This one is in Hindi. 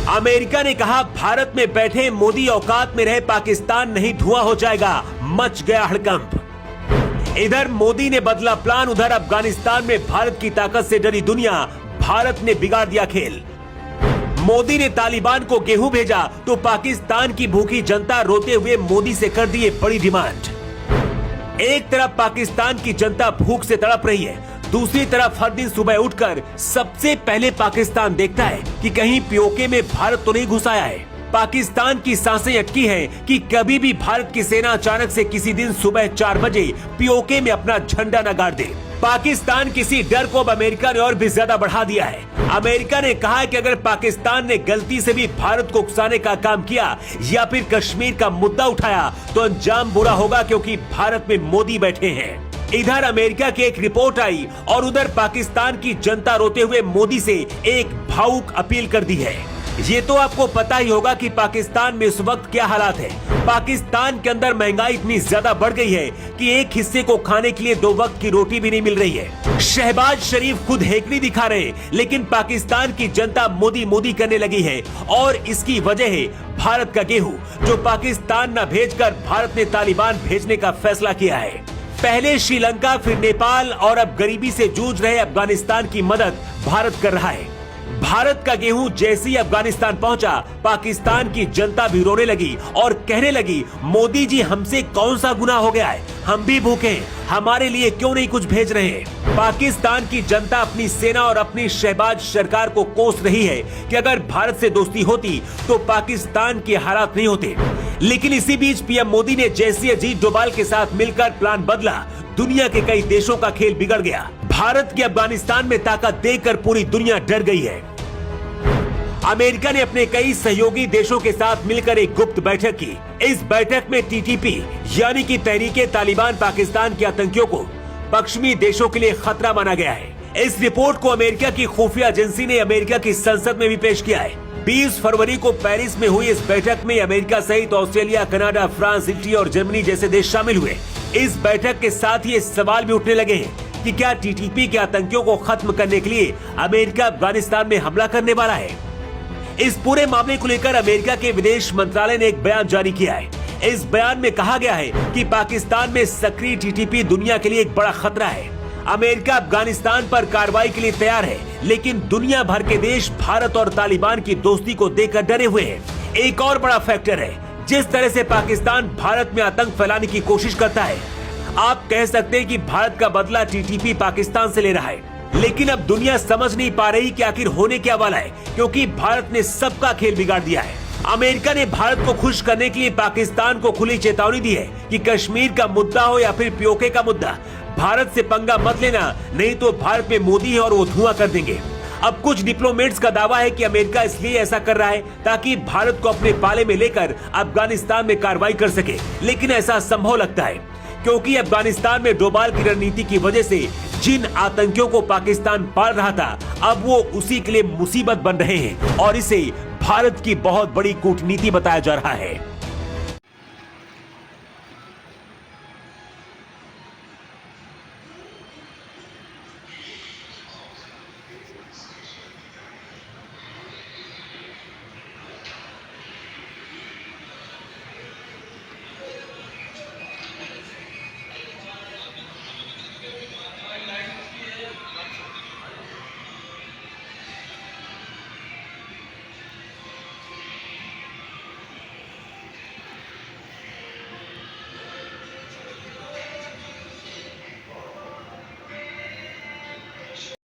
अमेरिका ने कहा भारत में बैठे मोदी औकात में रहे पाकिस्तान नहीं धुआं हो जाएगा, मच गया हड़कंप। इधर मोदी ने बदला प्लान, उधर अफगानिस्तान में भारत की ताकत से डरी दुनिया, भारत ने बिगाड़ दिया खेल। मोदी ने तालिबान को गेहूं भेजा तो पाकिस्तान की भूखी जनता रोते हुए मोदी से कर दिए बड़ी डिमांड। एक तरफ पाकिस्तान की जनता भूख से तड़प रही है, दूसरी तरफ हर दिन सुबह उठकर सबसे पहले पाकिस्तान देखता है कि कहीं पीओके में भारत तो नहीं घुस आया है। पाकिस्तान की सांसें अटकी हैं कि कभी भी भारत की सेना अचानक से किसी दिन सुबह 4 बजे पीओके में अपना झंडा न गाड़ दे। पाकिस्तान किसी डर को अब अमेरिका ने और भी ज्यादा बढ़ा दिया है। अमेरिका ने कहा है कि अगर पाकिस्तान ने गलती से भी भारत को उकसाने का काम किया या फिर कश्मीर का मुद्दा उठाया तो अंजाम बुरा होगा, क्योंकि भारत में मोदी बैठे हैं। इधर अमेरिका की एक रिपोर्ट आई और उधर पाकिस्तान की जनता रोते हुए मोदी से एक भावुक अपील कर दी है। ये तो आपको पता ही होगा कि पाकिस्तान में इस वक्त क्या हालात है। पाकिस्तान के अंदर महंगाई इतनी ज्यादा बढ़ गई है कि एक हिस्से को खाने के लिए 2 वक्त की रोटी भी नहीं मिल रही है। शहबाज शरीफ खुद हेकड़ी दिखा रहे, लेकिन पाकिस्तान की जनता मोदी मोदी करने लगी है और इसकी वजह है भारत का गेहूं, जो पाकिस्तान न भेजकर भारत ने तालिबान भेजने का फैसला किया है। पहले श्रीलंका, फिर नेपाल और अब गरीबी से जूझ रहे अफगानिस्तान की मदद भारत कर रहा है। भारत का गेहूं जैसे ही अफगानिस्तान पहुंचा, पाकिस्तान की जनता भी रोने लगी और कहने लगी, मोदी जी हमसे कौन सा गुनाह हो गया है, हम भी भूखे हैं, हमारे लिए क्यों नहीं कुछ भेज रहे हैं। पाकिस्तान की जनता अपनी सेना और अपनी शहबाज सरकार को कोस रही है कि अगर भारत से दोस्ती होती तो पाकिस्तान के हालात नहीं होते। लेकिन इसी बीच पीएम मोदी ने जैसे अजीत डोभाल के साथ मिलकर प्लान बदला, दुनिया के कई देशों का खेल बिगड़ गया। भारत की अफगानिस्तान में ताकत देखकर पूरी दुनिया डर गई है। अमेरिका ने अपने कई सहयोगी देशों के साथ मिलकर एक गुप्त बैठक की। इस बैठक में टीटीपी यानी कि तहरीके तालिबान पाकिस्तान के आतंकियों को पश्चिमी देशों के लिए खतरा माना गया है। इस रिपोर्ट को अमेरिका की खुफिया एजेंसी ने अमेरिका की संसद में भी पेश किया है। 20 फरवरी को पेरिस में हुई इस बैठक में अमेरिका सहित ऑस्ट्रेलिया, कनाडा, फ्रांस, इटली और जर्मनी जैसे देश शामिल हुए। इस बैठक के साथ ही सवाल भी उठने लगे हैं कि क्या टीटीपी के आतंकियों को खत्म करने के लिए अमेरिका अफगानिस्तान में हमला करने वाला है। इस पूरे मामले को लेकर अमेरिका के विदेश मंत्रालय ने एक बयान जारी किया है। इस बयान में कहा गया है कि पाकिस्तान में सक्रिय टीटीपी दुनिया के लिए एक बड़ा खतरा है। अमेरिका अफगानिस्तान पर कार्रवाई के लिए तैयार है, लेकिन दुनिया भर के देश भारत और तालिबान की दोस्ती को देखकर डरे हुए हैं। एक और बड़ा फैक्टर है, जिस तरह से पाकिस्तान भारत में आतंक फैलाने की कोशिश करता है। आप कह सकते हैं कि भारत का बदला टीटीपी पाकिस्तान से ले रहा है, लेकिन अब दुनिया समझ नहीं पा रही कि आखिर होने क्या वाला है, क्योंकि भारत ने सबका खेल बिगाड़ दिया है। अमेरिका ने भारत को खुश करने के लिए पाकिस्तान को खुली चेतावनी दी है कि कश्मीर का मुद्दा हो या फिर पीओके का मुद्दा, भारत से पंगा मत लेना, नहीं तो भारत में मोदी है और वो धुआं कर देंगे। अब कुछ डिप्लोमेट्स का दावा है कि अमेरिका इसलिए ऐसा कर रहा है ताकि भारत को अपने पाले में लेकर अफगानिस्तान में कार्रवाई कर सके, लेकिन ऐसा संभव लगता है क्योंकि अफगानिस्तान में डोभाल की रणनीति की वजह से जिन आतंकियों को पाकिस्तान पाल रहा था, अब वो उसी के लिए मुसीबत बन रहे हैं और इसे भारत की बहुत बड़ी कूटनीति बताया जा रहा है।